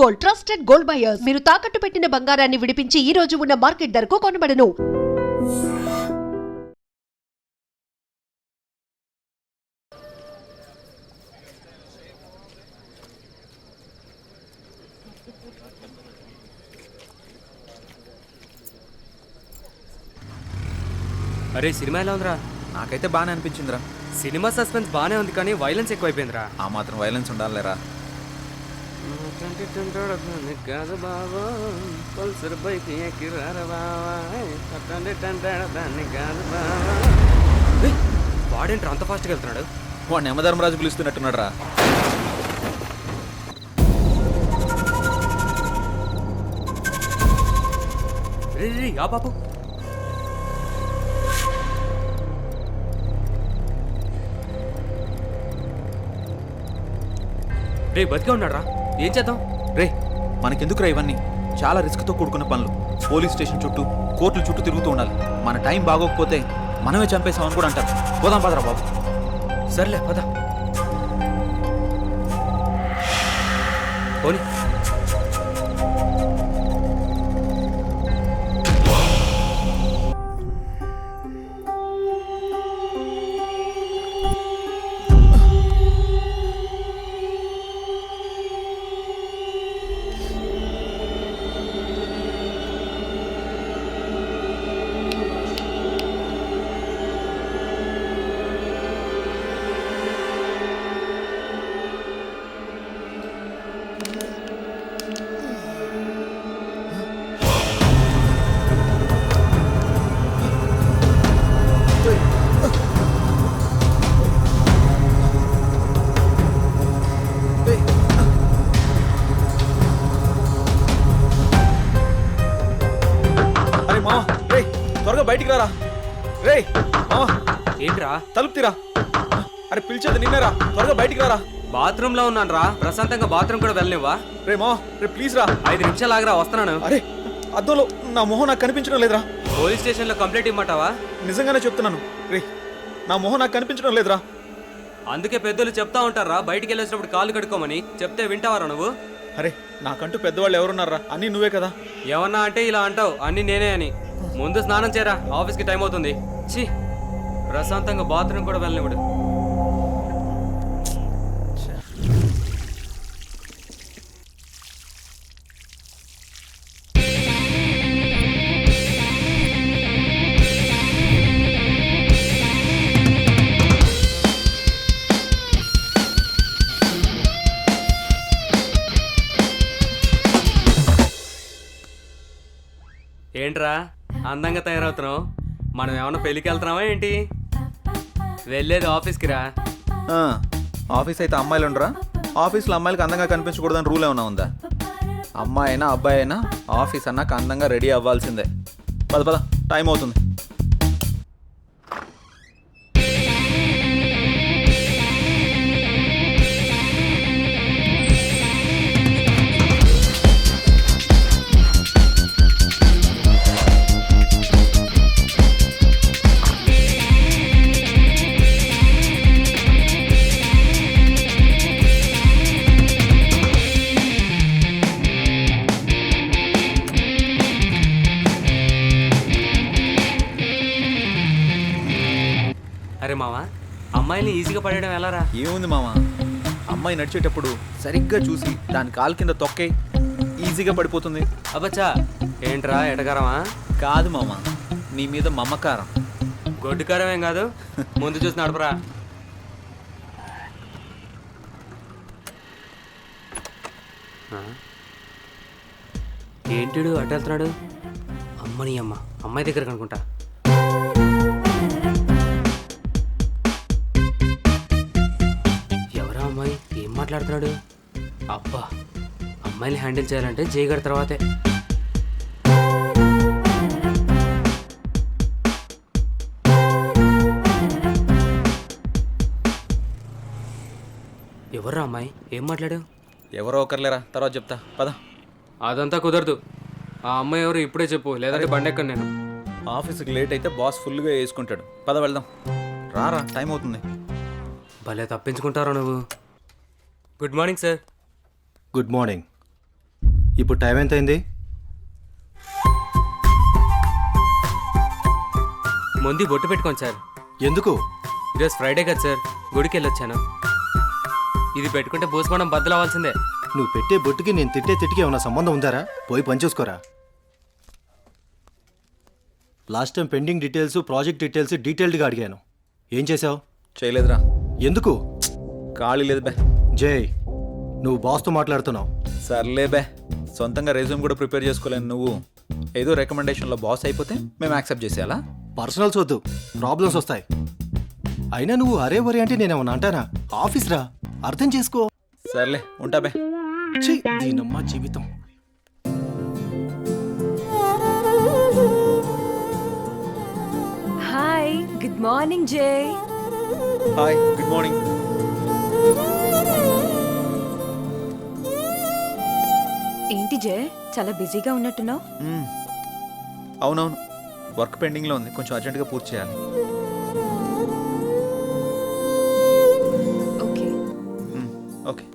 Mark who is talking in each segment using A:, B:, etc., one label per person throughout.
A: Gold, trusted gold buyers. మీరు తాకట్టు పెట్టిన బంగారాన్ని విడిపించి ఈ రోజు ఉన్న మార్కెట్ ధరకు కొనబడను.
B: అరే సినిమా ఎలా ఉందిరా?
C: నాకైతే బాగానే అనిపించిందిరా.
B: సినిమా సస్పెన్స్ బాగానే ఉంది కానీ వైలెన్స్ ఎక్కువైపోయిందిరా.
C: ఆ మాత్రం వైలెన్స్ ఉండాలిరా.
B: కాదు బాబా పల్సర్ బైక్ ఎక్కిరారా బాబా, కాదు బాబా. వాడేంట్రా అంత ఫాస్ట్గా వెళ్తున్నాడు?
C: వాడు యమధర్మరాజు పిలుస్తున్నట్టున్నాడు రా.
B: రే ఆ బాబు రే బతికే ఉన్నాడు రా. ఏం చేద్దాం?
C: రే మనకెందుకురా ఇవన్నీ? చాలా రిస్క్తో కూడుకున్న పనులు. పోలీస్ స్టేషన్ చుట్టూ, కోర్టుల చుట్టూ తిరుగుతూ ఉండాలి. మన టైం బాగోకపోతే మనమే చంపేసామని కూడా అంటారు. పోదాం పదరా బాబు.
B: సర్లే పద. పోనీ
C: త్వరగా బయటికి రారా. రే
B: ఏంట్రా?
C: తలుపు తీరా. అరే పిలిచేది నిన్నేరా, త్వరగా బయటికి రారా.
B: బాత్రూమ్ లో ఉన్నాను రా. ప్రశాంతంగా బాత్రూమ్ కూడా వెళ్ళనివ్వా?
C: రే రే ప్లీజ్ రా.
B: 5 నిమిషాలు ఆగరా, వస్తున్నాను.
C: అరే అద్దంలో నా మొహం నాకు కనిపించడం లేదురా.
B: పోలీస్ స్టేషన్ లో కంప్లైంట్ ఇమ్మంటావా?
C: నిజంగానే చెప్తున్నాను రే, నా మొహం నాకు కనిపించడం లేదురా.
B: అందుకే పెద్దలు చెప్తా ఉంటారా బయటికి వెళ్ళేసినప్పుడు కాళ్ళు కడుక్కోమని. చెప్తే వింటావారా నువ్వు?
C: అరే నాకంటూ పెద్దవాళ్ళు ఎవరున్నారా? అన్నీ నువ్వే కదా.
B: ఏమన్నా అంటే ఇలా అంటావు, అన్ని నేనే అని. ముందు స్నానం చేయరా, ఆఫీస్కి టైం అవుతుంది. ఛీ, ప్రశాంతంగా బాత్రూమ్ కూడా వెళ్ళనివ్వడు. ఏంట్రా అందంగా తయారవుతున్నావు? మనం ఏమన్నా పెళ్ళికి వెళ్తున్నావా ఏంటి? వెళ్ళేది ఆఫీస్కి రా.
C: ఆఫీస్ అయితే అమ్మాయిలు ఉండరా? ఆఫీస్లో అమ్మాయిలకి అందంగా కనిపించకూడదని రూల్ ఏమైనా ఉందా? అమ్మాయి అయినా అబ్బాయి అయినా ఆఫీస్ అన్నాక అందంగా రెడీ అవ్వాల్సిందే. పద పద, టైం అవుతుంది.
B: అరే మావా, అమ్మాయిని ఈజీగా పడేయడం ఎలారా?
C: ఏముంది మామ, అమ్మాయి నడిచేటప్పుడు సరిగ్గా చూసి దాని కాలు కింద తొక్కే, ఈజీగా పడిపోతుంది.
B: అబ్బచ్చా, ఏంట్రా ఎటకారమా?
C: కాదు మామ, నీ మీద మమకారం.
B: గొడ్డుకారం ఏం కాదు, ముందు చూసి నడపరా. ఏంటిడు అటు వెళ్తున్నాడు? అమ్మని అమ్మ, అమ్మాయి దగ్గర కనుకుంటా. ఎవరా అమ్మాయి? ఏం మాట్లాడుతున్నాడు? అబ్బా, అమ్మాయిని హ్యాండిల్ చేయాలంటే జయగడ తర్వాతే. ఎవర్రా అమ్మాయి? ఏం మాట్లాడావు?
C: ఎవరో ఒకరులేరా, తర్వాత చెప్తా పద.
B: అదంతా కుదరదు. ఆ అమ్మాయి ఎవరు ఇప్పుడే చెప్పు, లేదంటే బండెక్కను నేను.
C: ఆఫీస్కి లేట్ అయితే బాస్ ఫుల్గా వేసుకుంటాడు. పద వెళ్దాం. రారా, టైం అవుతుంది.
B: భలే తప్పించుకుంటారా నువ్వు. Good morning sir.
D: Good morning. ఇప్పుడు టైం ఎంత అయింది?
B: ముందు బొట్టు పెట్టుకోండి సార్.
D: ఎందుకు?
B: ఈరోజు ఫ్రైడే కదా సార్, గుడికి వెళ్ళొచ్చాను. ఇది పెట్టుకుంటే భూస్మానం బద్దలవ్వాల్సిందే.
D: నువ్వు పెట్టే బొట్టుకి నేను తిట్టే తిట్టికి ఏమైనా సంబంధం ఉందారా? పోయి పని చూసుకోరా. Last time pending details, project details డీటెయిల్డ్గా అడిగాను. ఏం చేసావు?
C: చేయలేదురా,
D: ఎందుకు?
C: ఖాళీ లేదు బే.
D: జై, నువ్వు బాస్తో మాట్లాడుతున్నావు.
C: సర్లే బే, సొంతంగా రెజ్యూమ్ కూడా ప్రిపేర్ చేసుకోలేను. నువ్వు ఏదో రికమెండేషన్లో బాస్ అయిపోతే మేము యాక్సెప్ట్ చేసేయాలా?
D: పర్సనల్స్ వద్దు, ప్రాబ్లమ్స్ వస్తాయి. అయినా నువ్వు అరే వరే అంటే నేనేమన్నా అంటానా? ఆఫీస్ రా, అర్థం చేసుకో.
C: సర్లే, ఉంటా బే.
D: ఛీ, దీనమ్మా జీవితం.
E: హాయ్, గుడ్ మార్నింగ్ జై.
C: Hi, good morning.
E: ఏంటి జై, చాలా బిజీగా ఉన్నట్టున్నావు?
C: అవునవును, వర్క్ పెండింగ్లో ఉంది, కొంచెం అర్జెంటుగా పూర్తి చేయాలి.
E: ఓకే.
C: ఓకే.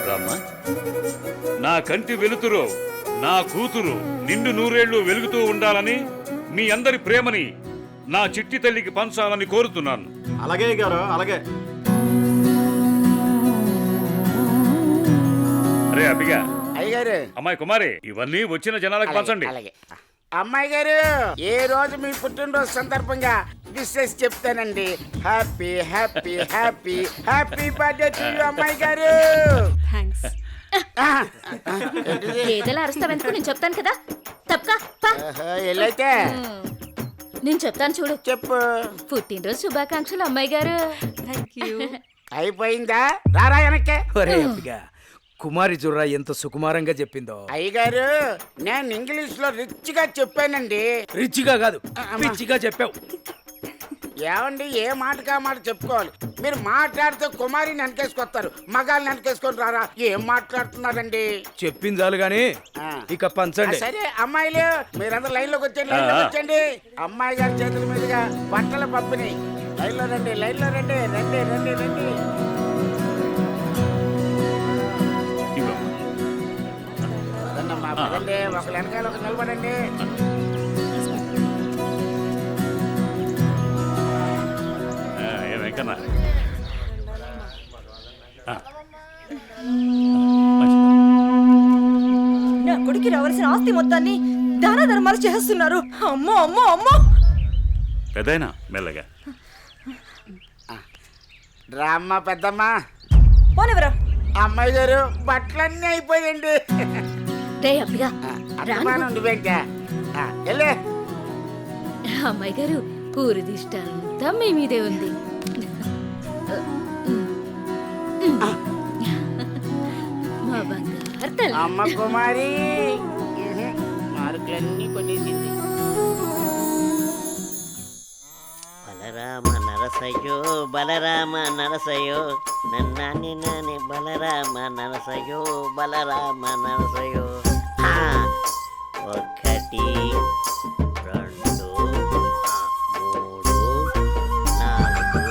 F: రామ్మా, నా కంటి వెలుతురు, నా కూతురు నిండు నూరేళ్లు వెలుగుతూ ఉండాలని, మీ అందరి ప్రేమని నా చిట్టి తల్లికి పంచాలని కోరుతున్నాను.
D: అలాగే గారు, అలాగే.
F: అరే అబ్బిగా,
G: అయ్యగారు,
F: అమ్మాయి కుమారి, ఇవన్నీ వచ్చిన జనాలకు పంచండి.
G: అలాగే. అమ్మాయి గారు, ఏ రోజు మీ పుట్టినరోజు సందర్భంగా విషెస్ చెప్తానండి. Happy happy happy happy birthday to you అమ్మాయి గారు.
E: థ్యాంక్స్.
H: ఏదైనా అరుస్తావెందుకు? నేను చెప్తాను కదా. తప్పకా పా.
G: ఎల్లైతే
H: నేను చెప్తాను చూడు.
G: చెప్పు.
H: పుట్టినరోజు శుభాకాంక్షలు అమ్మాయి గారు.
E: Thank you.
G: అయిపోయిందా? రారా వెనక్కే.
I: ఒరే అబ్బిగా, కుమారి జుర్రా ఎంత సుకుమారంగా చెప్పిందో.
G: అయ్యగారు, నేను ఇంగ్లీష్ లో రిచ్ గా చెప్పానండి.
I: రిచ్గా కాదు, పిచ్చిగా చెప్పావు.
G: ఏమండి, ఏ మాటకా మాట చెప్పుకోవాలి. మీరు మాట్లాడితే కుమారిని వెనకేసుకొస్తారు, మగాళ్ళని వెనకేసుకొని రారా. ఏం మాట్లాడుతున్నారండి?
I: చెప్పింది చాలు గాని ఇక పంచండి.
G: సరే అమ్మాయిలు, మీరందరూ లైన్ లోకి వచ్చండి, లైన్ లోకి వచ్చండి. అమ్మాయి గారి చేతుల మీదుగా బట్టల పంపిణీ. లైన్ లో రండి, లైన్ లో రండి, రండి రండి రండి.
F: ఇవ్వమ్మా.
G: పదండమ్మా, పదండి, ఒకరు వెనకాల ఒకరు నిలబడండి.
F: ఏ వెంకన్న,
E: నా కొడుకు రావాల్సిన ఆస్తి మొత్తాన్ని దాన ధర్మాలు చేస్తున్నారు. అమ్మో అమ్మో అమ్మో.
F: పెద్దయినా మెల్లగా.
G: రామ్మ పెద్దమ్మ.
E: పోనివరా.
G: అమ్మాయి గారు, బట్టలన్నీ అయిపోయండి.
H: రే అబ్బిగా,
G: అభిమానం నువ్వేంటా? వెళ్ళే.
H: అమ్మాయి గారు, పూరి దిష్టంతా మీ మీదే ఉంది. మా బంగారు తల్లి.
G: అమ్మ కుమారి మార్కులన్నీ కొనేసింది.
J: బలరామ నరసయ్యో, బలరామ నరసయ్యో, నన్నాని నాని బలరామ నరసయ్యో, బలరామ నరసయ్యో. ఒకటి, రెండు, మూడు, నాలుగు.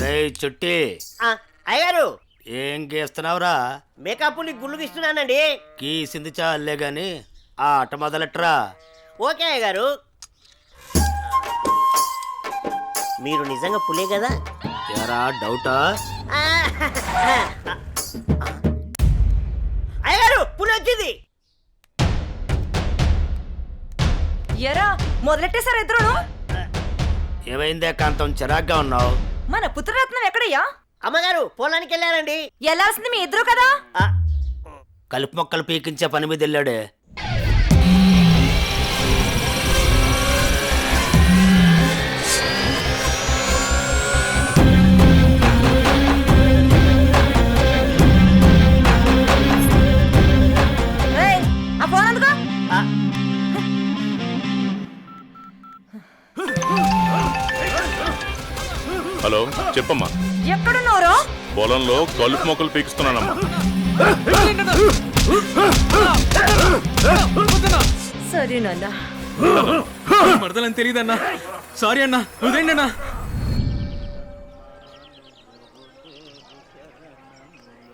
G: రే చుట్టి,
J: అయ్యారు,
G: ఏం గీస్తున్నావురా?
J: మేకప్ ని గుళ్ళు ఇస్తున్నానండి.
G: గీసింది చాలే గాని ఆ ఆట మొదలెట్రా.
J: ఓకే అయ్యగారు. మీరు నిజంగా పులే కదా?
G: ఎరా డౌటా?
J: అయ్యగారు, పులి వచ్చింది.
E: ఎరా, మొదలెట్టేశారు ఇద్దరును.
G: ఏమైందే కాంతం, చిరాగ్గా ఉన్నావు?
E: మన పుత్రరత్నం ఎక్కడయ్యా?
J: అమ్మగారు పొలానికి వెళ్ళారండి.
E: వెళ్ళాల్సింది మీ ఇద్దరు కదా.
G: కలుపు మొక్కలు పీకించే పని మీద వెళ్ళాడే.
F: హలో చెప్పమ్మా.
E: ఎక్కడున్నారో?
F: పొలంలో కలుపు మొక్కలు పీకిస్తున్నానమ్మా.
E: సరే నాన్న.
B: మరదలని తెలియదన్నా. సారీ అన్నా, వదిలేండి అన్నా.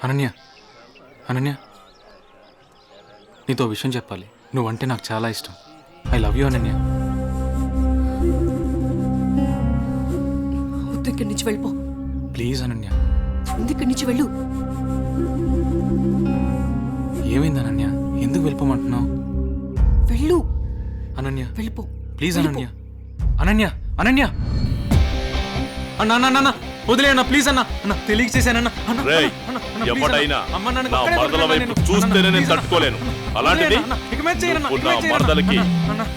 K: అనన్య, అనన్య, నీతో విషయం చెప్పాలి. నువ్వంటే నాకు చాలా ఇష్టం. I love you Ananya.
E: వద్దు, ఇక్కడి నుంచి వెళ్ళిపో.
K: ప్లీజ్ అనన్య.
E: ముందు ఇక్కడి నుంచి వెళ్ళు.
K: ఏమైంది అనన్య? ఎందుకు వెళ్ళిపోమంటున్నావు?
E: వెళ్ళు
K: అనన్య
E: వెళ్ళిపో.
K: ప్లీజ్ అనన్య. అనన్య, అనన్య, అన్న అన్న అన్న వదిలే అన్న, ప్లీజ్ అన్న. అన్న తెలియక చేశానన్న.
F: రేయ్, ఎవడైనా నా మరదల వైపు చూస్తేనే నేను తట్టుకోలేను. అలాంటిది నువ్వు నా మరదలకి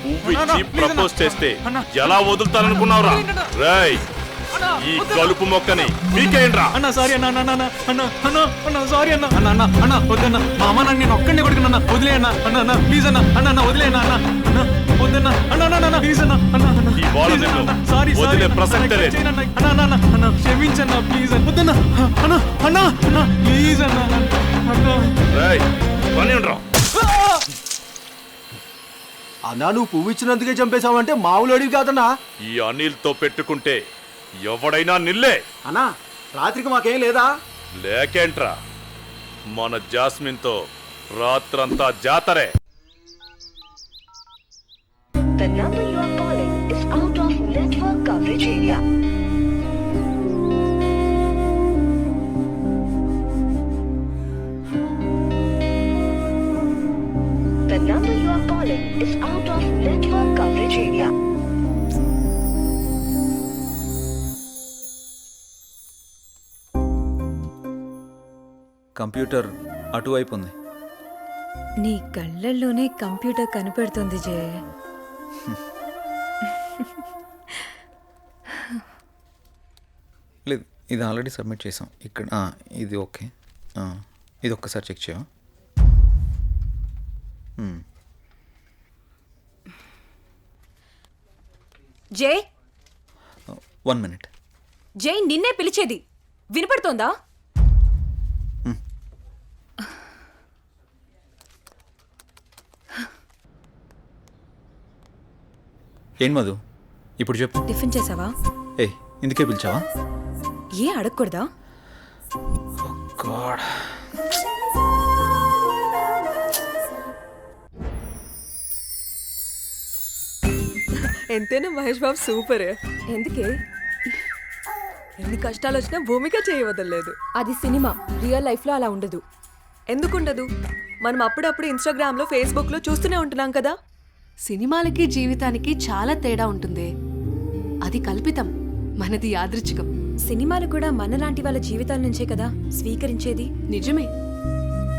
F: పువ్విచ్చి ప్రపోజ్ చేస్తే ఎలా వదులుతాననుకున్నావురా? రేయ్, ఈ కలుపు మొక్కని మీకేంట్రా?
K: అన్న సారీ అన్న, అన్న అన్న అన్న అన్న అన్న సారీ అన్న. అన్న అన్న అన్న వద్దన్న, మా అమ్మ నన్ను నేను ఒక్కడిని కొడుకున్నా. వదిలే అన్న, అన్న అన్న ప్లీజ్ అన్న. అన్న అన్న వదిలే అన్న, అన్న అన్న వద్దన్న. అన్న అన్న అన్న ప్లీజ్ అన్న. అన్న అన్న
F: ఈ బాల నిన్ను
K: సారీ
F: వదిలే ప్రసక్తే లేదు.
K: అన్న అన్న అన్న అన్న క్షమించన్న ప్లీజ్ అన్న. వద్దన్న అన్న అన్న అన్న ప్లీజ్ అన్న. అన్న
F: రేయ్, పని ఉండరా?
D: అన్నా నువ్వు పువ్వు ఇచ్చినందుకే చంపేశావంటే మామూలు అడివి కాదన్నా.
F: ఈ అనిల్తో పెట్టుకుంటే ఎవడైనా నిల్లే.
D: అన్నా రాత్రికి మాకేం లేదా?
F: లేకేంట్రా, మన జాస్మిన్తో రాత్రంతా జాతరే.
L: The number you are calling is out of network coverage area. The number you are calling is out of network coverage area.
C: Computer అటువైపు ఉంది.
E: నీ కళ్ళల్లోనే కంప్యూటర్ కనపడుతుంది జయ.
C: లేదు, ఇది ఆల్రెడీ సబ్మిట్ చేసాం. ఇక్కడ ఇది ఓకే. ఇది ఒక్కసారి చెక్ చేయవా?
E: జై,
C: 1 minute.
E: జై నిన్నే పిలిచేది వినపడుతోందా?
C: ఏం మధు, ఇప్పుడు చెప్పు.
E: టిఫిన్ చేసావా?
C: ఇందుకే పిలిచావా?
E: ఏ అడగకూడదా?
C: గాడ్,
E: ఎంతైనా మహేష్ బాబు సూపర్. ఎందుకే ఎన్ని కష్టాలు వచ్చినా భూమిక చేయవదలేదు. అది సినిమా, రియల్ లైఫ్ లో అలా ఉండదు. ఎందుకుండదు? మనం అప్పుడప్పుడు ఇన్స్టాగ్రామ్ లో, ఫేస్బుక్ లో చూస్తూనే ఉంటున్నాం కదా.
A: సినిమాలకి జీవితానికి చాలా తేడా ఉంటుంది. అది కల్పితం, మనది యాదృచ్ఛికం.
E: సినిమాలు కూడా మనలాంటి వాళ్ళ జీవితాల నుంచే కదా స్వీకరించేది.
A: నిజమే,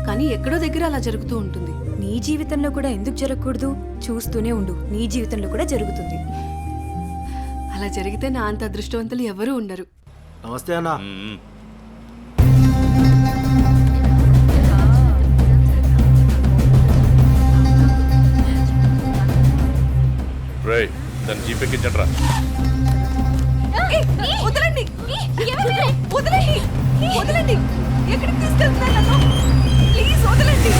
A: కానీ ఎక్కడో దగ్గర అలా జరుగుతూ ఉంటుంది.
E: నీ జీవితంలో కూడా ఎందుకు జరగకూడదు? చూస్తూనే ఉండు, నీ జీవితంలో కూడా జరుగుతుంది.
A: అలా జరిగితే నా అంత అదృష్టవంతులు ఎవరూ ఉండరు.
D: నమస్తే అన్న.
F: రేయ్, దాన్ని జీపెక్కించట్రా.
E: వదలండి, వదలండి, వదలండి. ఎక్కడికి తీసుకెళ్తున్నారు నన్ను? ప్లీజ్ వదలండి.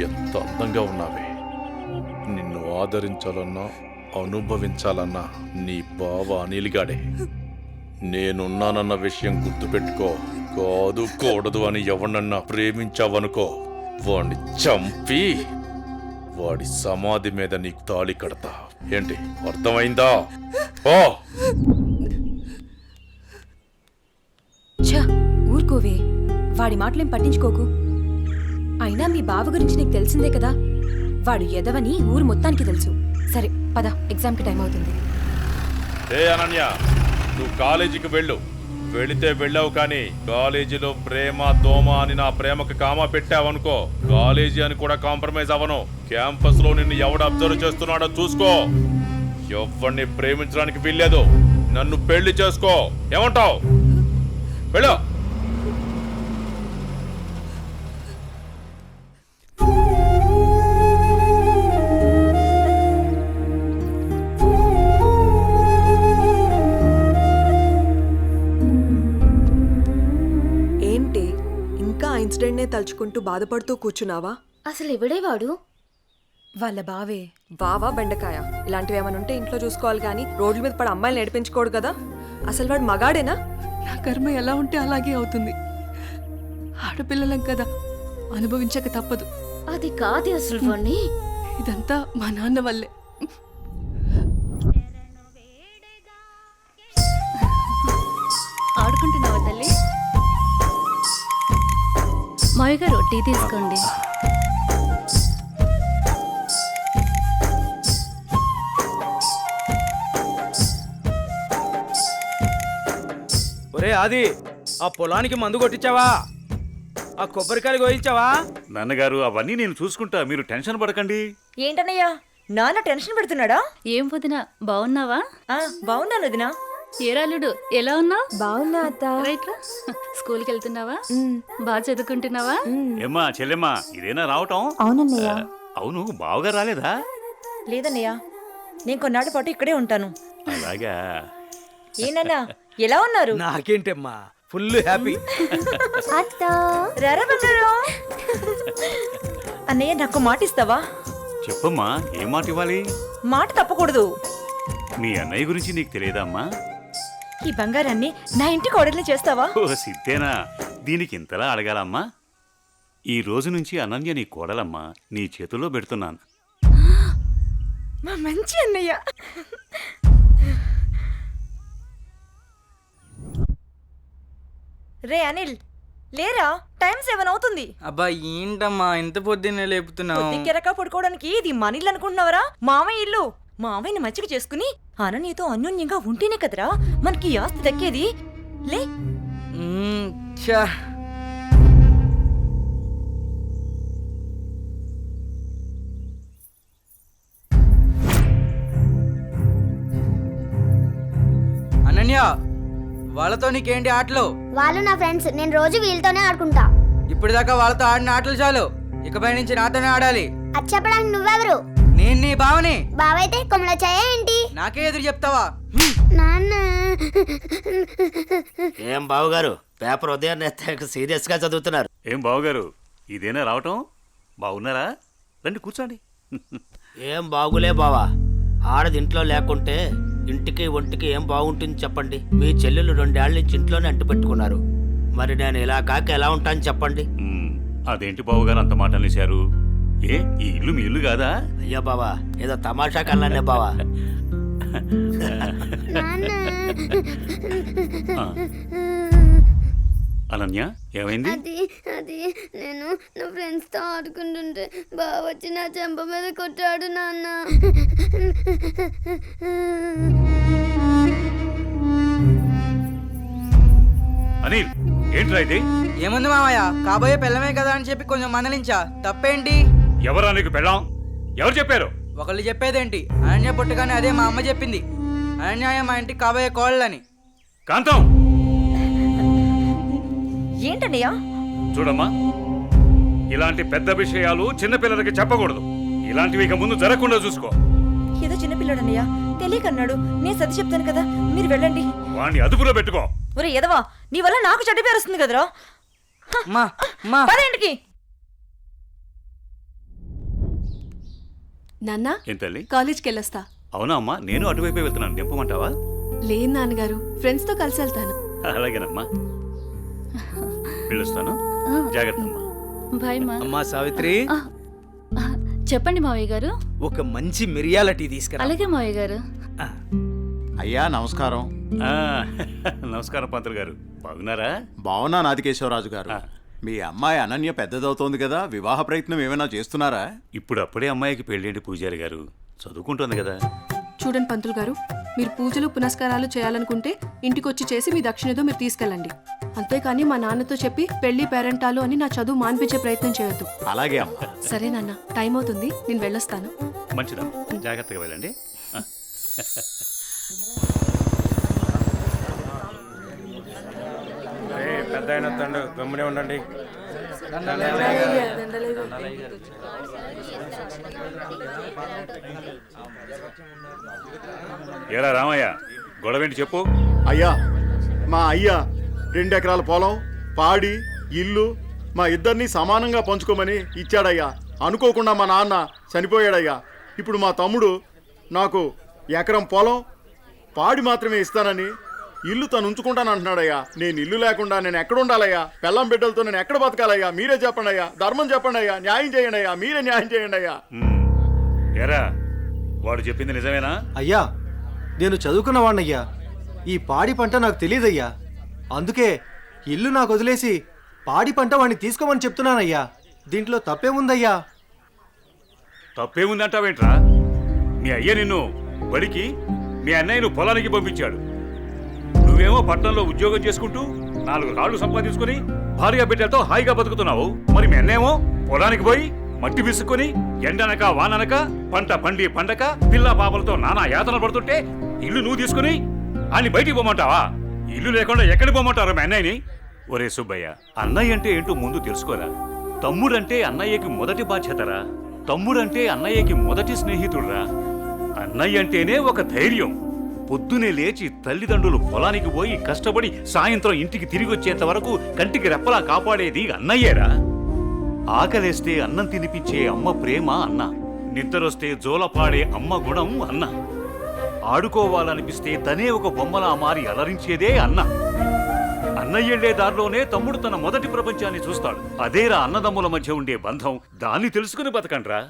F: ఎంత అందంగా ఉన్నావే. నిన్ను ఆదరించాలన్నా అనుభవించాలన్నా నీ బావ అనిల్గాడే. నేనున్నానన్న విషయం గుర్తుపెట్టుకో. కాదు కూడదు అని ఎవరినన్నా ప్రేమించావనుకో, వాడిని చంపి వాడి సమాధి మీద నీకు తాళి కడతా. ఏంటి, అర్థమైందా? ఓ
E: ఊరుకోవే, వాడి మాటలేం పట్టించుకోకు. అయినా మీ బావ గురించి నీకు తెలిసిందే కదా. వాడు ఎదవని ఊరు మొత్తానికి తెలుసు. సరే పద, ఎగ్జామ్కి టైం అవుతుంది.
F: ఏ అనన్య, నువ్వు కాలేజీకి వెళ్ళు. వెళితే వెళ్ళావు, కానీ కాలేజీలో ప్రేమ దోమ అని నా ప్రేమకు కామా పెట్టావనుకో, కాలేజీ అని కూడా కాంప్రమైజ్ అవ్వను. క్యాంపస్ లో నిన్ను ఎవడు అబ్జర్వ్ చేస్తున్నాడో చూసుకో. ఎవరిని ప్రేమించడానికి వీల్లేదు. నన్ను పెళ్లి చేసుకో. ఏమంటావు? వెళ్ళు.
E: ఏంటి ఇంకా ఆ ఇన్సిడెంట్నే తలుచుకుంటూ బాధపడుతూ కూర్చున్నావా?
H: అసలు ఎవడే వాడు?
E: వాళ్ళ బావే. బావా బెండకాయ ఇలాంటివి ఏమైనా ఉంటే ఇంట్లో చూసుకోవాలి కానీ రోడ్ల మీద పడి అమ్మాయిలు నడిపించుకోడు కదా. అసలు వాడు మగాడేనా? నా కర్మ ఎలా ఉంటే అలాగే అవుతుంది. ఆడపిల్లలం కదా, అనుభవించక తప్పదు.
H: అది కాదు అసలు వాణ్ణి.
E: ఇదంతా మా నాన్న వల్లే.
H: ఆడుకుంటున్నావా తల్లి? మావి గారు టీ తీసుకోండి.
I: ఒరే ఆది, ఆ పొలానికి మందు కొట్టించావా? ఆ కొబ్బరికాయలు కోయించావా?
F: నాన్నగారు అవన్నీ నేను చూసుకుంటా, మీరు టెన్షన్ పడకండి.
M: ఏంటన్నయ్యా నాన్న టెన్షన్ పెడుతున్నాడా?
H: ఏం వదినా, బాగున్నావా?
M: బాగున్నాను వదినా.
H: ఏరాలుడు ఎలా ఉన్నావు?
E: బాగున్నా అత్త.
H: రైట్ రా. స్కూల్కి వెళ్తున్నావా? బాగా చదువుకుంటున్నావా?
F: ఏమ్మా చెల్లెమ్మా, ఇదేనా రావటం?
M: అవునన్నయ్య.
F: అవును, బావగా రాలేదా?
M: లేదన్నయ్య, నేను కొన్నాళ్ళ పాటు ఇక్కడే ఉంటాను.
F: అలాగా.
M: ఏనన్నా ఎలా ఉన్నారు?
I: నాకేంటమ్మా, ఫుల్ హ్యాపీ.
M: రారా బంగారు. అన్నయ్య నాకు మాట ఇస్తావా?
F: చెప్పమ్మా, ఏం మాట ఇవ్వాలి?
M: మాట తప్పకూడదు.
F: మీ అన్నయ్య గురించి నీకు తెలియదమ్మా?
M: ఈ బంగారాన్ని నా ఇంటికి ఆర్డర్లు చేస్తావా?
F: ఓ సిద్ధేనా, దీనికి ఇంతలా అడగాలమ్మా? ఈ రోజు నుంచి అనన్య నీ కోడలమ్మా, నీ చేతుల్లో పెడుతున్నాను.
M: మా మంచి అన్నయ్య. రే అనిల్, లేరా, టైం 7 అవుతుంది.
I: అబ్బా ఏంటమ్మా ఇంత పొద్దున్నే లేపుతున్నావు?
M: పొద్దుకెరక పడుకోవడానికి ఇది మన ఇల్లు అనుకుంటున్నావరా? మామయ్య ఇల్లు. మామయ్యని మంచిగా చేసుకుని అనన్యతో అన్యోన్యంగా ఉంటేనే కదరా మనకి ఈ ఆస్తి దక్కేది. లే.
I: అనన్య, వాళ్ళతో నీకేంటి ఆటలు?
N: వాళ్ళు నా ఫ్రెండ్స్, నేను రోజు వీళ్ళతోనే ఆడుకుంటా.
I: ఇప్పటిదాకా వాళ్ళతో ఆడిన ఆటలు చాలు, ఇకపై నుంచి నాతోనే ఆడాలి.
N: అది చెప్పడానికి నువ్వెవరు?
I: నేను నీ బావని.
N: బావైతే కొమ్మల చాయ ఏంటి?
I: నాకే ఎదురు చెప్తావా?
N: నాన్న.
J: ఏం బావగారు, పేపర్ ఉదయాన్నే సీరియస్ గా చదువుతున్నారు.
F: ఏం బావగారు, ఇదేనా రావటం? బాగున్నారా? రండి కూర్చోండి.
J: ఏం బాగులే బావా, ఆడది ఇంట్లో లేకుంటే ఇంటికి ఒంటికి ఏం బాగుంటుంది చెప్పండి. మీ చెల్లెలు 2 ఏళ్ల నుంచి ఇంట్లోనే అంటు పెట్టుకున్నారు. మరి నేను ఇలా కాక ఎలా ఉంటాను చెప్పండి.
F: అదేంటి బావగారు అంత మాట అనేశారు? ఏ, ఈ ఇల్లు మీ ఇల్లు కాదా?
J: అయ్యో బావా, ఏదో తమాషా కల్లానే బావా.
F: అనన్య, ఏమైంది?
N: అది నేను నా ఫ్రెండ్స్ తో ఆడుకుంటుంటే బావ వచ్చి నా చెంప మీద కొట్టాడు నాన్న.
F: అనిల్, ఏంట్రా ఇది?
I: ఏముంది మామయ్య, కాబోయే పెళ్ళమే కదా అని చెప్పి కొంచెం మందలించా, తప్పేంటి?
F: ఎవరా నీకు పెళ్ళాం? ఎవరు చెప్పారు?
I: ఒకళ్ళు చెప్పేదేంటి, అనన్య పుట్టగానే అదే మా అమ్మ చెప్పింది. అనన్య మా ఇంటికి కాబోయే కోళ్ళని.
F: కాంతం,
M: ఏంటన్నయ్యా?
F: చూడమ్మా, ఇలాంటి పెద్ద విషయాలు చిన్నపిల్లలకి చెప్పకూడదు. ఇలాంటివి ఇక ముందు జరగకుండా చూసుకో.
M: ఏదో చిన్నపిల్లడన్నయ్యా, తెలియకన్నాడు. నేను సర్ది చెప్తాను కదా, మీరు వెళ్ళండి.
F: వాణ్ణి అదుపులో పెట్టుకో.
M: ఒరే ఎదవా, నీ వల్ల నాకు చెడ్డ పేరు వస్తుంది కదరా. పదేంటికి
E: నాన్న,
F: ఏం తల్లి?
E: కాలేజ్కి వెళ్ళొస్తా.
F: అవునా అమ్మా, నేను అటువైపే వెళ్తున్నాను. దింపమంటావా?
E: లేదు నాన్నగారు, ఫ్రెండ్స్ తో కలిసి వెళ్తాను.
F: అలాగేనమ్మా, వెళ్ళొస్తాను. జాగ్రత్త అమ్మా.
H: బాయ్ మా.
I: అమ్మా సావిత్రి,
H: చెప్పండి మావయ్య గారు.
I: ఒక మంచి మిరియాల టీ తీసుకురా.
H: అలాగే మావయ్య గారు.
O: అయ్యా నమస్కారం.
F: నమస్కారం పంతులు గారు, బాగున్నారా?
O: బాగున్నా నాదికేశ్వరరాజు గారు. మీ అమ్మాయి అనన్య పెద్దదవుతోంది కదా, వివాహ ప్రయత్నం ఏమైనా చేస్తున్నారా?
F: ఇప్పుడు అప్పుడే అమ్మాయికి పెళ్ళేంటి పూజారి గారు, చదువుకుంటుంది కదా.
E: చూడండి పంతులు గారు, మీరు పూజలు పునస్కారాలు చేయాలనుకుంటే ఇంటికొచ్చి చేసి మీ దక్షిణతో మీరు తీసుకెళ్ళండి. అంతేకాని మా నాన్నతో చెప్పి పెళ్లి పేరెంటాలు అని నా చదువు మాన్పించే ప్రయత్నం చేయొద్దు.
O: అలాగే అమ్మా.
E: సరే నాన్న, టైం అవుతుంది, నేను వెళ్ళొస్తాను.
F: మంచిదమ్మా, జాగ్రత్తగా వెళ్ళండి.
K: పెద్ద అయిన తండ్రి గమ్మునే ఉండండి.
F: ఏరా రామయ్య, గొడవేంటి చెప్పు.
O: అయ్యా, మా అయ్యా 2 ఎకరాల పొలం, పాడి, ఇల్లు మా ఇద్దరిని సమానంగా పంచుకోమని ఇచ్చాడయ్యా. అనుకోకుండా మా నాన్న చనిపోయాడయ్యా. ఇప్పుడు మా తమ్ముడు నాకు ఎకరం పొలం, పాడి మాత్రమే ఇస్తానని ఇల్లు తను ఉంచుకుంటానంటున్నాడయ్యా. నేను ఇల్లు లేకుండా నేను ఎక్కడ ఉండాలయ్యా? పెళ్ళం బిడ్డలతో నేను ఎక్కడ బతకాలయ్యా? మీరే చెప్పండి అయ్యా, ధర్మం చెప్పండి అయ్యా, న్యాయం చేయండి అయ్యా, మీరే న్యాయం చేయండి అయ్యా.
F: ఏరా, వాడు చెప్పింది నిజమేనా?
D: అయ్యా, నేను చదువుకున్న వాణ్ణయ్యా. ఈ పాడి పంట నాకు తెలియదయ్యా. అందుకే ఇల్లు నాకు వదిలేసి పాడి పంట వాడిని తీసుకోమని చెప్తున్నానయ్యా. దీంట్లో తప్పేముందయ్యా?
F: తప్పేముందంటావేంట్రా? మీ అయ్య నిన్ను బడికి, మీ అన్నయ్యను పొలానికి పంపించాడు. నువ్వేమో పట్టణంలో ఉద్యోగం చేసుకుంటూ 4 రాళ్లు సంపాదించుకుని భార్య బిడ్డలతో హాయిగా బతుకుతున్నావు. మరి మీ అన్నేమో పొలానికి పోయి మట్టి విసుక్కుని ఎండనక వాననక పంట పండి పండక పిల్ల పాపలతో నానా యాతన పడుతుంటే ఇల్లు నువ్వు తీసుకుని అని బయటికి పోమంటావా? ఇల్లు లేకుండా ఎక్కడికి పోమంటారు మీ అన్నయ్యని? ఒరే సుబ్బయ్య, అన్నయ్య అంటే ఏంటో ముందు తెలుసుకోరా. తమ్ముడంటే అన్నయ్యకి మొదటి బాధ్యతరా. తమ్ముడంటే అన్నయ్యకి మొదటి స్నేహితుడురా. అన్నయ్య అంటేనే ఒక ధైర్యం. పొద్దునే లేచి తల్లిదండ్రులు పొలానికి పోయి కష్టపడి సాయంత్రం ఇంటికి తిరిగి వచ్చేంత వరకు కంటికి రెప్పలా కాపాడేది అన్నయ్యేరా. ఆకలేస్తే అన్నం తినిపించే అమ్మ ప్రేమ అన్న. నిద్రొస్తే జోలపాడే అమ్మ గుణం అన్న. ఆడుకోవాలనిపిస్తే తనే ఒక బొమ్మలా మారి అలరించేదే అన్న. అన్నయ్యెళ్లే దారిలోనే తమ్ముడు తన మొదటి ప్రపంచాన్ని చూస్తాడు. అదేరా అన్నదమ్ముల మధ్య ఉండే బంధం. దాన్ని తెలుసుకుని బతకండ్రా.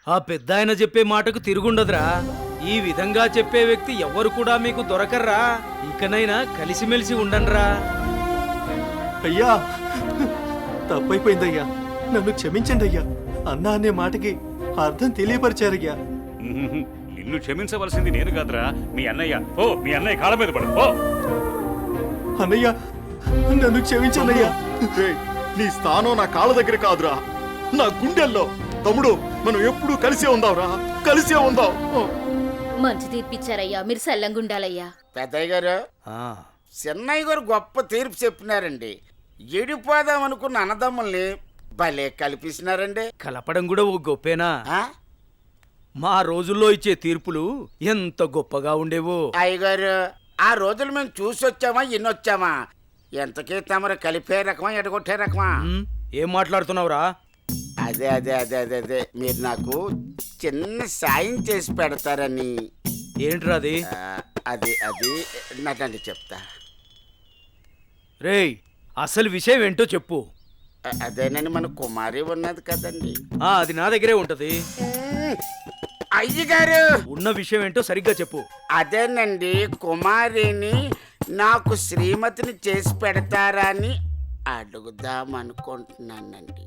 I: ఆ పెద్ద ఆయన చెప్పే మాటకు తిరుగుండదురా. ఈ విధంగా చెప్పే వ్యక్తి ఎవ్వరు కూడా మీకు దొరకర్రా. ఇకనైనా కలిసిమెలిసి ఉండండ్రా.
D: అయ్యా, తప్పైపోయిందయ్యా. నన్ను క్షమించండి అయ్యా. అన్నా అనే మాటకి అర్థం తెలియపరిచారయ్యా.
F: నిన్ను క్షమించవలసింది నేను కాదురా, మీ అన్నయ్య. ఓ, మీ అన్నయ్య కాళ్ళ మీద పడు. ఓ
D: అన్నయ్య, నన్ను క్షమించన్నయ్యా.
O: నీ స్థానం నా కాళ్ళ దగ్గర కాదురా, నా గుండెల్లో. తమ్ముడు, మనం ఎప్పుడూ కలిసే ఉందాంరా, కలిసే ఉందాం.
H: మంచి తీర్పిచ్చారయ్యా. మీరు సల్లంగుండాలయ్యా.
G: పెద్దయ్య గారు, చిన్నయ్య గారు గొప్ప తీర్పు చెప్పినారండి. ఎడిపోదాం అనుకున్న అన్నదమ్ముల్ని భలే కల్పిస్తున్నారండి.
I: కలపడం కూడా ఓ గొప్పేనా? మా రోజుల్లో ఇచ్చే తీర్పులు ఎంత గొప్పగా ఉండేవో.
G: అయ్యగారు, ఆ రోజులు మేము చూసొచ్చామా ఎన్నొచ్చామా? ఎంతకీ తమరు కలిపే రకమా ఎడగొట్టే రకమా?
I: ఏం మాట్లాడుతున్నావురా?
G: అదే అదే అదే అదే అదే మీరు నాకు చిన్న సాయం చేసి పెడతారని.
I: ఏంట్రా అది?
G: అది అది నాకంటే చెప్తా.
I: రేయ్, అసలు విషయం ఏంటో చెప్పు.
G: అదేనని మన కుమారి ఉన్నది కదండి.
I: అది నా దగ్గరే ఉంటది.
G: అయ్యగారు,
I: ఉన్న విషయం ఏంటో సరిగ్గా చెప్పు.
G: అదేనండి, కుమారిని నాకు శ్రీమతిని చేసి పెడతారా అని అడుగుదాం అనుకుంటున్నానండి.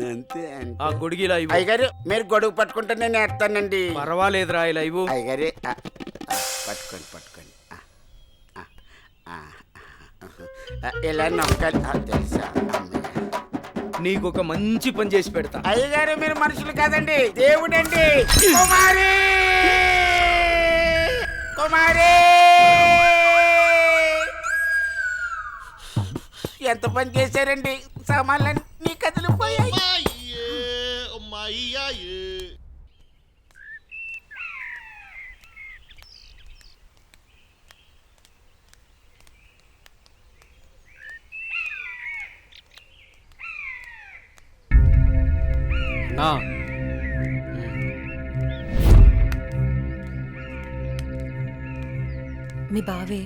G: అంతే అంతే.
I: ఆ గొడుగు ఇలా ఇవ్వు.
G: అయ్యగారు, మీరు గొడుగు పట్టుకుంటే నేను వేస్తానండి.
I: పర్వాలేదురా, ఇలా ఇవ్వు.
G: అయ్యగారే, పట్టుకోండి పట్టుకోండి. ఇలా నమ్మకాలి తెలుసా?
I: నీకొక మంచి పని చేసి పెడతా.
G: అయ్యగారు, మీరు మనుషులు కాదండి, దేవుడండి. కుమారి, కుమారి, ఎంత పని చేశారండి? సామాన్లన్నీ కదిలిపోయాయి.
K: నా
E: మీ బావే.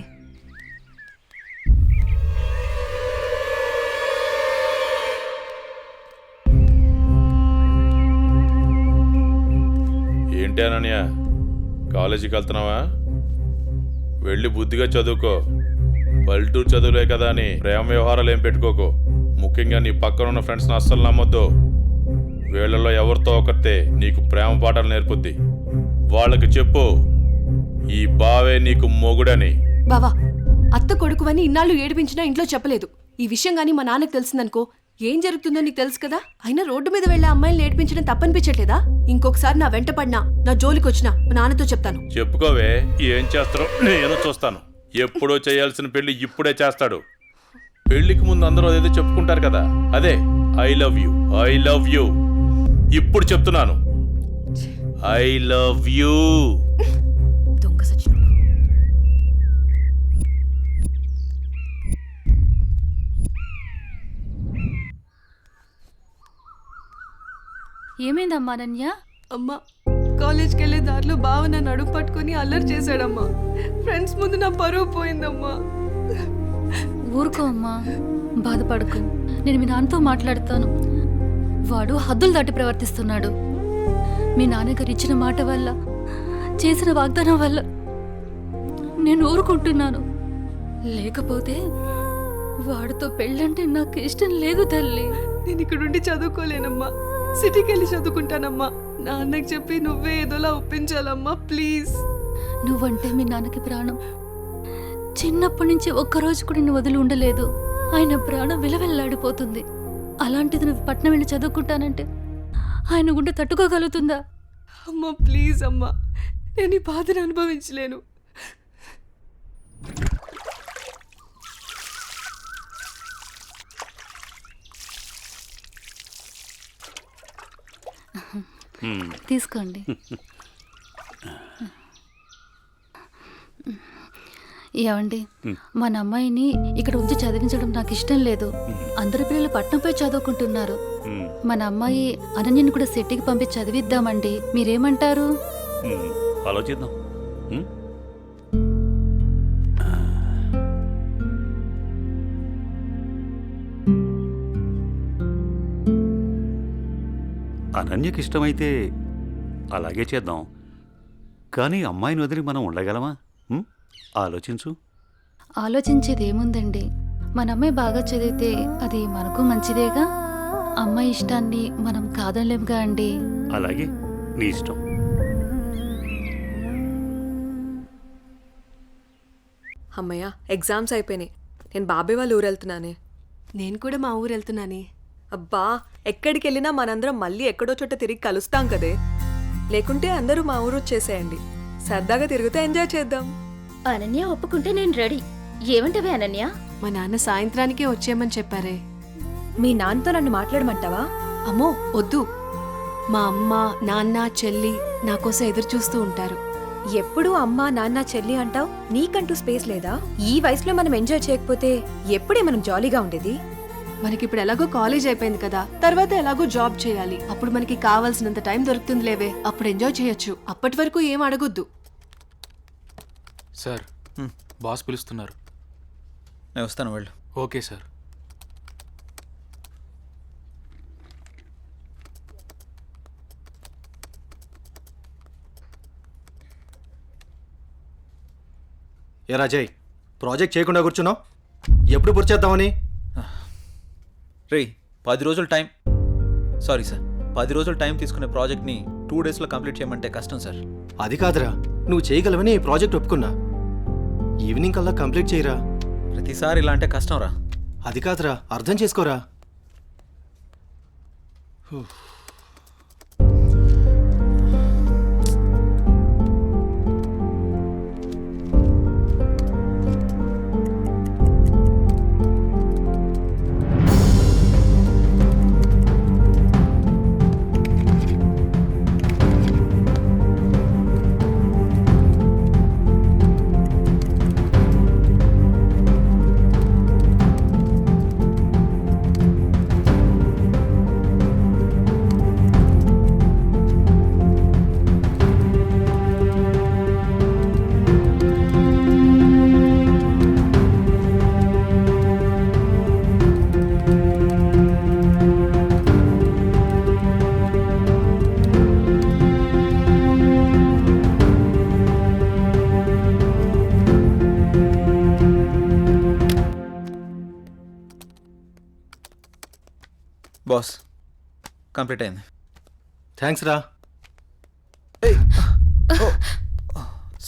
F: ఏంటి అనన్య, కాలేజీకి వెళ్తున్నావా? వెళ్ళి బుద్ధిగా చదువుకో. పల్లెటూరు చదువులే కదా అని ప్రేమ వ్యవహారాలు ఏం పెట్టుకోకు. ముఖ్యంగా నీ పక్కన ఉన్న ఫ్రెండ్స్ని అస్సలు నమ్మొద్దు. వీళ్ళల్లో ఎవరితో ఒకరితే నీకు ప్రేమ పాఠాలు నేర్పుద్ది. వాళ్ళకి చెప్పు, ఈ బావే నీకు మొగుడని.
P: బావా, అత్త కొడుకువని ఇన్నాళ్ళు ఏడిపించినా ఇంట్లో చెప్పలేదు. ఈ విషయం గానీ మా నాన్నకు తెలిసిందనుకో ఏం జరుగుతుందో నీకు తెలుసు కదా. అయినా రోడ్డు మీద వెళ్లే అమ్మాయిని ఏడిపించడం తప్పనిపించట్లేదా? ఇంకొకసారి నా వెంట పడినా, నా జోలికి వచ్చినా మా నాన్నతో చెప్తాను.
F: చెప్పుకోవే, ఏం చేస్తారో నేను చూస్తాను. ఎప్పుడో చేయాల్సిన పెళ్లి ఇప్పుడే చేస్తాడు. పెళ్లికి ముందు అందరూ అదేదో చెప్పుకుంటారు కదా, అదే I love you, I love you. ఇప్పుడు చెప్తున్నాను, ఐ లవ్ యూ.
M: దొంగ సచిన
P: ఏమైందమ్మా అనన్య? అమ్మా, కాలేజ్కి వెళ్ళే దారిలో బావ నన్ను అడుగు పట్టుకుని అల్లరి చేశాడమ్మా. ఫ్రెండ్స్ ముందు నా పరువు పోయిందమ్మా.
H: ఊరుకో అమ్మా, బాధపడకు. నేను మీ నాన్నతో మాట్లాడతాను. వాడు హద్దులు దాటి ప్రవర్తిస్తున్నాడు. మీ నాన్నగారు ఇచ్చిన మాట వల్ల, చేసిన వాగ్దానం వల్ల నేను ఊరుకుంటున్నాను. లేకపోతే వాడితో పెళ్ళంటే నాకు ఇష్టం లేదు తల్లి.
P: నేను ఇక్కడుండి చదువుకోలేనమ్మా, సిటీకి వెళ్ళి చదువుకుంటానమ్మా. నాన్నకి చెప్పి నువ్వే ఏదోలా ఒప్పించాలమ్మా, ప్లీజ్.
H: నువ్వంటే మీ నాన్నకి ప్రాణం. చిన్నప్పటి నుంచి ఒక్కరోజు కూడా నేను వదిలి ఉండలేదు. ఆయన ప్రాణం విలవెల్లాడిపోతుంది. అలాంటిది నువ్వు పట్నం వెళ్ళి చదువుకుంటానంటే ఆయన గుండె తట్టుకోగలుగుతుందా?
P: అమ్మా ప్లీజ్ అమ్మా, నేను ఈ బాధను అనుభవించలేను.
H: తీసుకోండి. ఏమండి, మన అమ్మాయిని ఇక్కడ ఉంచి చదివించడం నాకు ఇష్టం లేదు. అందరి పిల్లలు పట్నంపై చదువుకుంటున్నారు. మన అమ్మాయి అనన్యని కూడా సిటీకి పంపి చదివిద్దామండి. మీరేమంటారు?
F: ఆలోచిద్దాం.
Q: అనన్యకి ఇష్టమైతే అలాగే చేద్దాం. కానీ అమ్మాయిని వదిలి మనం ఉండగలమా? ఆలోచించు.
H: ఆలోచించేది ఏముందండి, మన అమ్మాయి బాగా చదివితే అది మనకు మంచిదేగా. అమ్మాయి ఇష్టాన్ని మనం కాదనలేముగా అండి.
Q: అలాగే, నీ ఇష్టం.
E: అమ్మయ్య, ఎగ్జామ్స్ అయిపోయినాయి. నేను బాబాయ్ వాళ్ళ ఊరు వెళ్తున్నానే.
P: నేను కూడా మా ఊరు వెళ్తున్నానే.
E: అబ్బా, ఎక్కడికి వెళ్ళినా మనందరం మళ్ళీ ఎక్కడో చోట తిరిగి కలుస్తాం కదే. లేకుంటే అందరూ మా ఊరు వచ్చేసేయండి. సరదాగా తిరుగుతూ ఎంజాయ్ చేద్దాం.
H: అనన్య ఒప్పుకుంటే నేను రెడీ. ఏమంటావే అనన్య?
P: మా నాన్న సాయంత్రానికే వచ్చేయమని చెప్పారే.
E: మీ నాన్నతో నన్ను మాట్లాడమంటావా?
P: అమ్మో వద్దు. మా అమ్మ, నాన్న, చెల్లి నా కోసం ఎదురు చూస్తూ ఉంటారు.
E: ఎప్పుడూ అమ్మ, నాన్న, చెల్లి అంటావు. నీకంటూ స్పేస్ లేదా? ఈ వయసులో మనం ఎంజాయ్ చేయకపోతే ఎప్పుడే మనం జాలీగా ఉండేది?
P: మనకిప్పుడు ఎలాగో కాలేజ్ అయిపోయింది కదా, తర్వాత ఎలాగో జాబ్ చేయాలి. అప్పుడు మనకి కావాల్సినంత టైం దొరుకుతుంది లేవే, అప్పుడు ఎంజాయ్ చేయొచ్చు. అప్పటి వరకు ఏం అడగొద్దు.
K: సార్, బాస్ పిలుస్తున్నారు.
C: నేను వస్తాను, వెళ్ళు.
K: Okay sir.
D: ఏ రాజయ్, ప్రాజెక్ట్ చేయకుండా కూర్చున్నావు? ఎప్పుడు పూర్తి చేద్దామని?
C: రే, 10 రోజులు టైం. సారీ సార్, 10 రోజులు టైం తీసుకునే ప్రాజెక్ట్ని 2 డేస్లో కంప్లీట్ చేయమంటే కష్టం సార్.
D: అది కాదురా, నువ్వు చేయగలవని ఈ ప్రాజెక్ట్ ఒప్పుకున్నా. ఈవినింగ్ కల్లా కంప్లీట్ చేయరా.
C: ప్రతిసారి ఇలా అంటే కష్టం రా.
D: అది కాదురా, అర్థం చేసుకోరా.
C: బాస్, కంప్లీట్ అయింది.
D: థ్యాంక్స్ రా.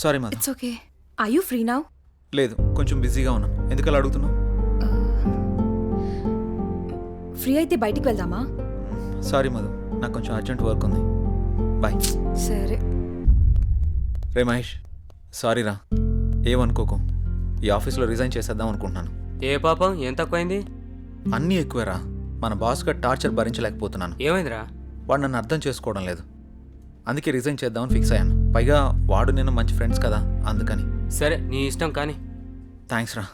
C: Sorry mother.
E: It's okay. Are you free now?
C: లేదు, కొంచెం బిజీగా ఉన్నాను. ఎందుకలా అడుగుతున్నావు?
E: ఫ్రీ అయితే బయటికి వెళ్దామా?
C: సారీ మధు, నాకు కొంచెం అర్జెంట్ వర్క్ ఉంది. బాయ్.
E: సరే.
C: రే మహేష్, సారీ రా, ఏమనుకోకు. ఈ ఆఫీస్లో రిజైన్ చేసేద్దాం అనుకుంటున్నాను.
B: ఏ పాపం ఏం తక్కువైంది?
C: అన్నీ ఎక్కువేరా. మన బాస్గా టార్చర్ భరించలేకపోతున్నాను.
B: ఏమైందిరా?
C: వాడు నన్ను అర్థం చేసుకోవడం లేదు. అందుకే రిజైన్ చేద్దామని ఫిక్స్ అయ్యాను. పైగా వాడు నేను మంచి ఫ్రెండ్స్ కదా, అందుకని.
B: సరే నీ ఇష్టం కానీ.
C: థ్యాంక్స్ రా.